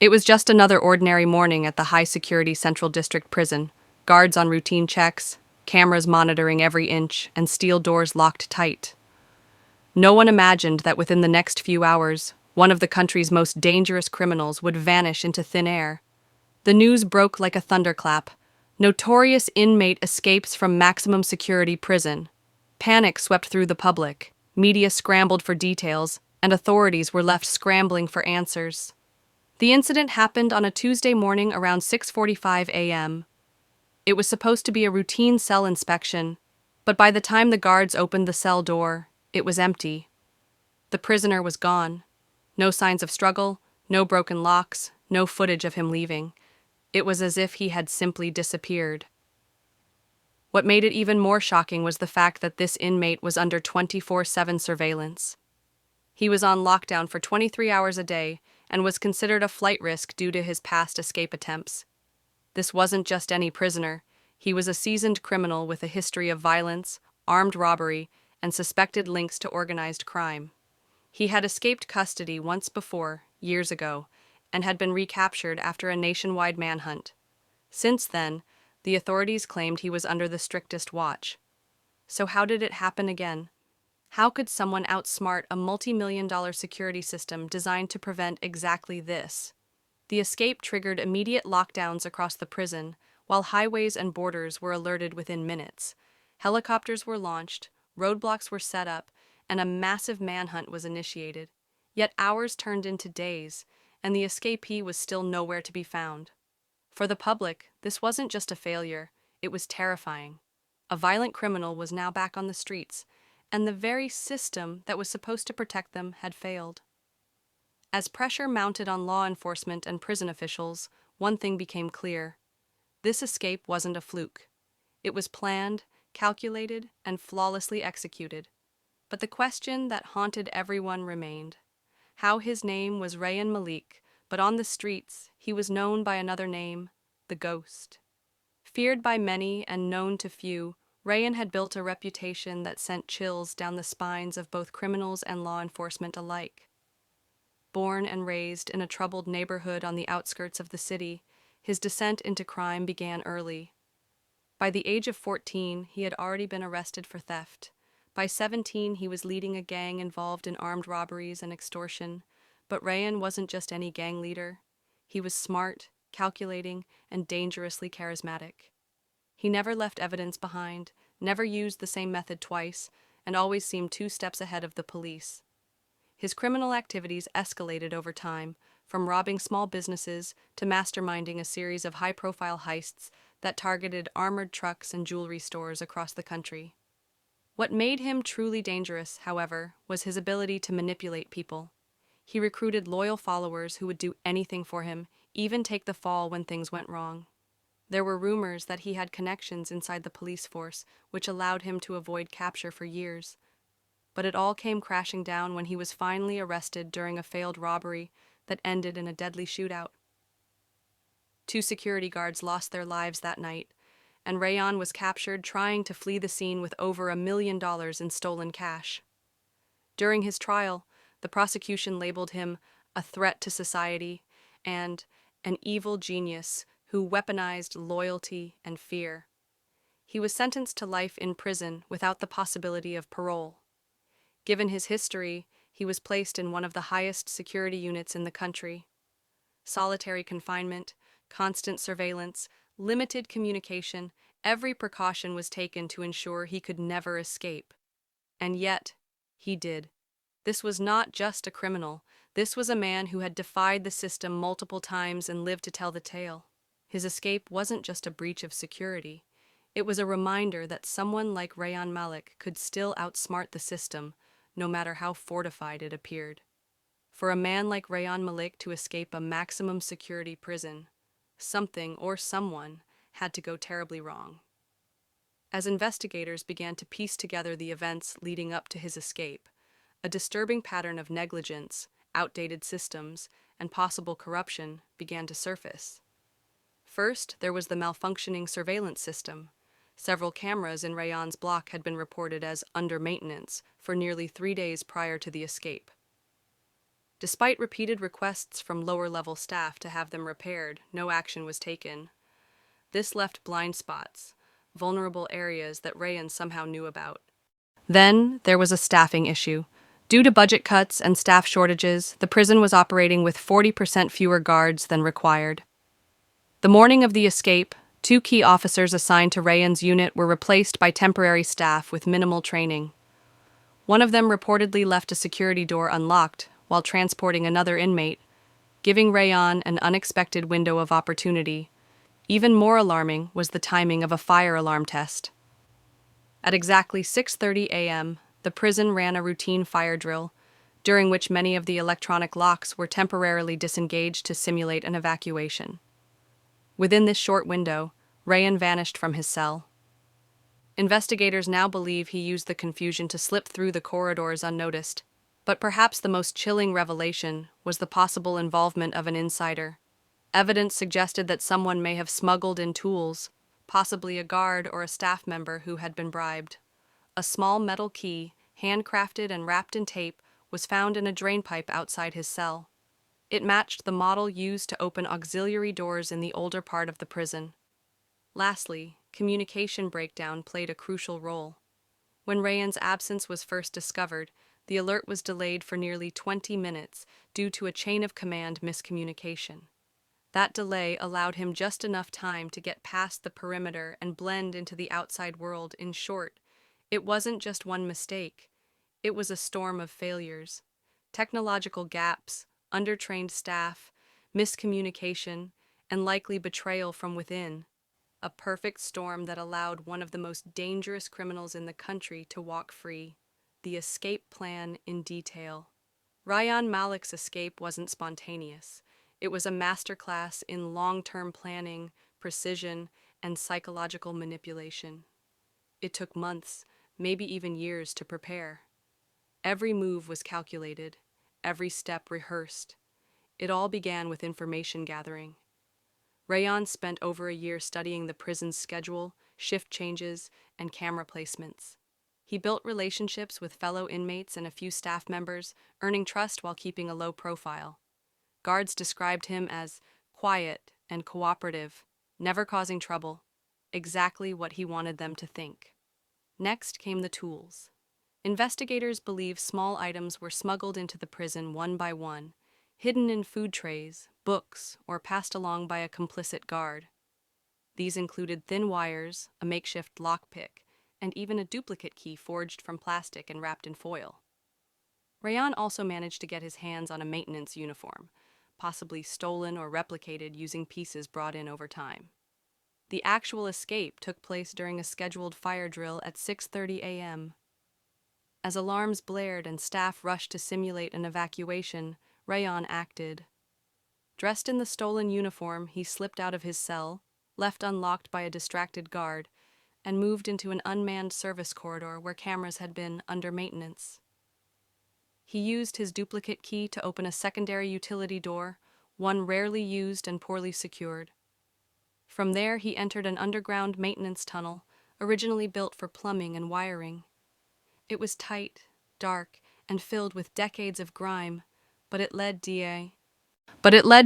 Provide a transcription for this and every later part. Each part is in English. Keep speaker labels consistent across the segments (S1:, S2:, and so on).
S1: It was just another ordinary morning at the high-security Central District Prison. Guards on routine checks, cameras monitoring every inch, and steel doors locked tight. No one imagined that within the next few hours, one of the country's most dangerous criminals would vanish into thin air. The news broke like a thunderclap. Notorious inmate escapes from maximum security prison. Panic swept through the public. Media scrambled for details, and authorities were left scrambling for answers. The incident happened on a Tuesday morning around 6:45 a.m. It was supposed to be a routine cell inspection, but by the time the guards opened the cell door, it was empty. The prisoner was gone. No signs of struggle, no broken locks, no footage of him leaving. It was as if he had simply disappeared. What made it even more shocking was the fact that this inmate was under 24/7 surveillance. He was on lockdown for 23 hours a day and was considered a flight risk due to his past escape attempts. This wasn't just any prisoner. He was a seasoned criminal with a history of violence, armed robbery, and suspected links to organized crime. He had escaped custody once before, years ago, and had been recaptured after a nationwide manhunt. Since then, the authorities claimed he was under the strictest watch. So how did it happen again? How could someone outsmart a multi-million-dollar security system designed to prevent exactly this? The escape triggered immediate lockdowns across the prison, while highways and borders were alerted within minutes. Helicopters were launched, roadblocks were set up, and a massive manhunt was initiated. Yet hours turned into days, and the escapee was still nowhere to be found. For the public, this wasn't just a failure, it was terrifying. A violent criminal was now back on the streets, and the very system that was supposed to protect them had failed. As pressure mounted on law enforcement and prison officials, one thing became clear. This escape wasn't a fluke. It was planned, calculated, and flawlessly executed. But the question that haunted everyone remained. How his name was Rayan Malik, but on the streets, he was known by another name, the Ghost. Feared by many and known to few, Rayan had built a reputation that sent chills down the spines of both criminals and law enforcement alike. Born and raised in a troubled neighborhood on the outskirts of the city, his descent into crime began early. By the age of 14, he had already been arrested for theft. By 17, he was leading a gang involved in armed robberies and extortion. But Rayan wasn't just any gang leader. He was smart, calculating, and dangerously charismatic. He never left evidence behind, never used the same method twice, and always seemed 2 steps ahead of the police. His criminal activities escalated over time, from robbing small businesses to masterminding a series of high-profile heists that targeted armored trucks and jewelry stores across the country. What made him truly dangerous, however, was his ability to manipulate people. He recruited loyal followers who would do anything for him, even take the fall when things went wrong. There were rumors that he had connections inside the police force, which allowed him to avoid capture for years. But it all came crashing down when he was finally arrested during a failed robbery that ended in a deadly shootout. 2 security guards lost their lives that night, and Rayan was captured trying to flee the scene with over $1 million in stolen cash. During his trial, the prosecution labeled him a threat to society and an evil genius who weaponized loyalty and fear. He was sentenced to life in prison without the possibility of parole. Given his history, he was placed in one of the highest security units in the country. Solitary confinement, constant surveillance, limited communication, every precaution was taken to ensure he could never escape. And yet, he did. This was not just a criminal. This was a man who had defied the system multiple times and lived to tell the tale. His escape wasn't just a breach of security. It was a reminder that someone like Rayan Malik could still outsmart the system, no matter how fortified it appeared. For a man like Rayan Malik to escape a maximum security prison, something or someone had to go terribly wrong. As investigators began to piece together the events leading up to his escape, a disturbing pattern of negligence, outdated systems, and possible corruption began to surface. First, there was the malfunctioning surveillance system. Several cameras in Rayan's block had been reported as under maintenance for nearly 3 days prior to the escape. Despite repeated requests from lower-level staff to have them repaired, no action was taken. This left blind spots, vulnerable areas that Rayan somehow knew about. Then there was a staffing issue. Due to budget cuts and staff shortages, the prison was operating with 40% fewer guards than required. The morning of the escape, 2 key officers assigned to Rayan's unit were replaced by temporary staff with minimal training. One of them reportedly left a security door unlocked while transporting another inmate, giving Rayan an unexpected window of opportunity. Even more alarming was the timing of a fire alarm test. At exactly 6:30 a.m., the prison ran a routine fire drill, during which many of the electronic locks were temporarily disengaged to simulate an evacuation. Within this short window, Rayan vanished from his cell. Investigators now believe he used the confusion to slip through the corridors unnoticed, but perhaps the most chilling revelation was the possible involvement of an insider. Evidence suggested that someone may have smuggled in tools, possibly a guard or a staff member who had been bribed. A small metal key, handcrafted and wrapped in tape, was found in a drainpipe outside his cell. It matched the model used to open auxiliary doors in the older part of the prison. Lastly, communication breakdown played a crucial role. When Rayan's absence was first discovered, the alert was delayed for nearly 20 minutes due to a chain of command miscommunication. That delay allowed him just enough time to get past the perimeter and blend into the outside world. In short, it wasn't just one mistake. It was a storm of failures. Technological gaps, undertrained staff, miscommunication, and likely betrayal from within. A perfect storm that allowed one of the most dangerous criminals in the country to walk free. The escape plan in detail. Rayan Malik's escape wasn't spontaneous. It was a masterclass in long-term planning, precision, and psychological manipulation. It took months, maybe even years, to prepare. Every move was calculated, every step rehearsed. It all began with information gathering. Rayan spent over a year studying the prison's schedule, shift changes, and camera placements. He built relationships with fellow inmates and a few staff members, earning trust while keeping a low profile. Guards described him as quiet and cooperative, never causing trouble, exactly what he wanted them to think. Next came the tools. Investigators believe small items were smuggled into the prison one by one, hidden in food trays, books, or passed along by a complicit guard. These included thin wires, a makeshift lockpick, and even a duplicate key forged from plastic and wrapped in foil. Rayan also managed to get his hands on a maintenance uniform, possibly stolen or replicated using pieces brought in over time. The actual escape took place during a scheduled fire drill at 6:30 a.m. As alarms blared and staff rushed to simulate an evacuation, Rayan acted. Dressed in the stolen uniform, he slipped out of his cell, left unlocked by a distracted guard, and moved into an unmanned service corridor where cameras had been under maintenance. He used his duplicate key to open a secondary utility door, one rarely used and poorly secured. From there, he entered an underground maintenance tunnel, originally built for plumbing and wiring. It was tight, dark, and filled with decades of grime, but it led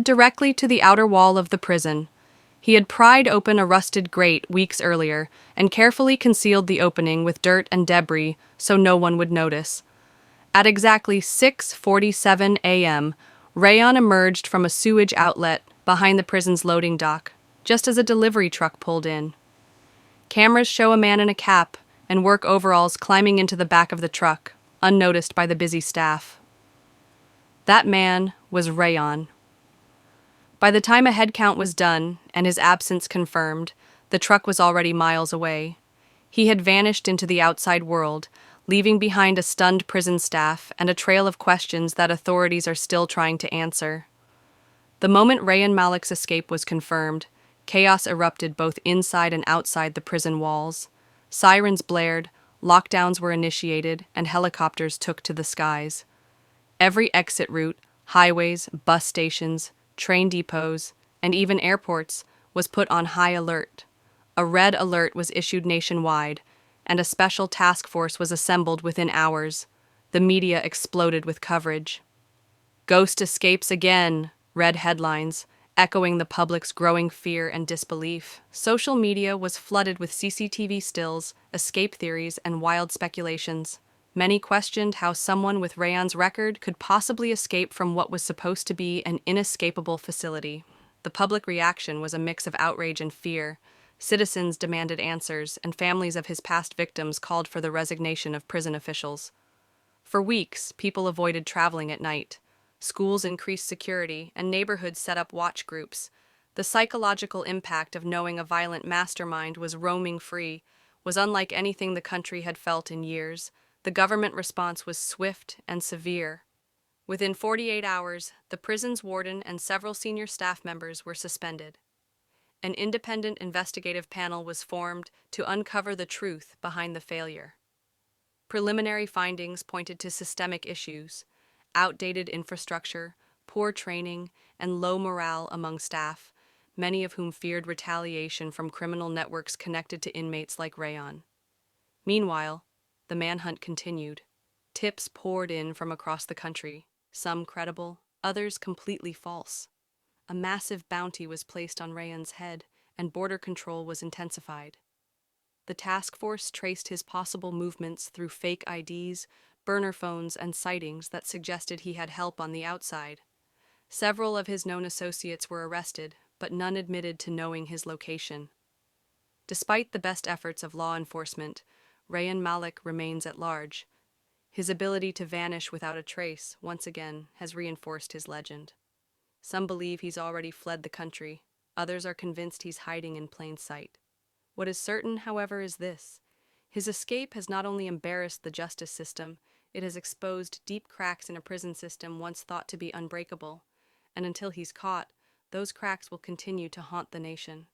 S1: directly to the outer wall of the prison. He had pried open a rusted grate weeks earlier and carefully concealed the opening with dirt and debris so no one would notice. At exactly 6:47 a.m., Rayan emerged from a sewage outlet behind the prison's loading dock, just as a delivery truck pulled in. Cameras show a man in a cap and work overalls climbing into the back of the truck, unnoticed by the busy staff. That man was Rayan. By the time a head count was done and his absence confirmed, the truck was already miles away. He had vanished into the outside world, leaving behind a stunned prison staff and a trail of questions that authorities are still trying to answer. The moment Rayan Malik's escape was confirmed, chaos erupted both inside and outside the prison walls. Sirens blared, lockdowns were initiated, and helicopters took to the skies. Every exit route, highways, bus stations, train depots, and even airports was put on high alert. A red alert was issued nationwide, and a special task force was assembled within hours. The media exploded with coverage. "Ghost escapes again," read headlines, echoing the public's growing fear and disbelief. Social media was flooded with CCTV stills, escape theories, and wild speculations. Many questioned how someone with Rayan's record could possibly escape from what was supposed to be an inescapable facility. The public reaction was a mix of outrage and fear. Citizens demanded answers, and families of his past victims called for the resignation of prison officials. For weeks, people avoided traveling at night. Schools increased security, and neighborhoods set up watch groups. The psychological impact of knowing a violent mastermind was roaming free was unlike anything the country had felt in years. The government response was swift and severe. Within 48 hours, the prison's warden and several senior staff members were suspended. An independent investigative panel was formed to uncover the truth behind the failure. Preliminary findings pointed to systemic issues: outdated infrastructure, poor training, and low morale among staff, many of whom feared retaliation from criminal networks connected to inmates like Rayan. Meanwhile, the manhunt continued. Tips poured in from across the country, some credible, others completely false. A massive bounty was placed on Rayan's head, and border control was intensified. The task force traced his possible movements through fake IDs, burner phones, and sightings that suggested he had help on the outside. Several of his known associates were arrested, but none admitted to knowing his location. Despite the best efforts of law enforcement, Rayan Malik remains at large. His ability to vanish without a trace, once again, has reinforced his legend. Some believe he's already fled the country. Others are convinced he's hiding in plain sight. What is certain, however, is this: his escape has not only embarrassed the justice system, it has exposed deep cracks in a prison system once thought to be unbreakable. And until he's caught, those cracks will continue to haunt the nation.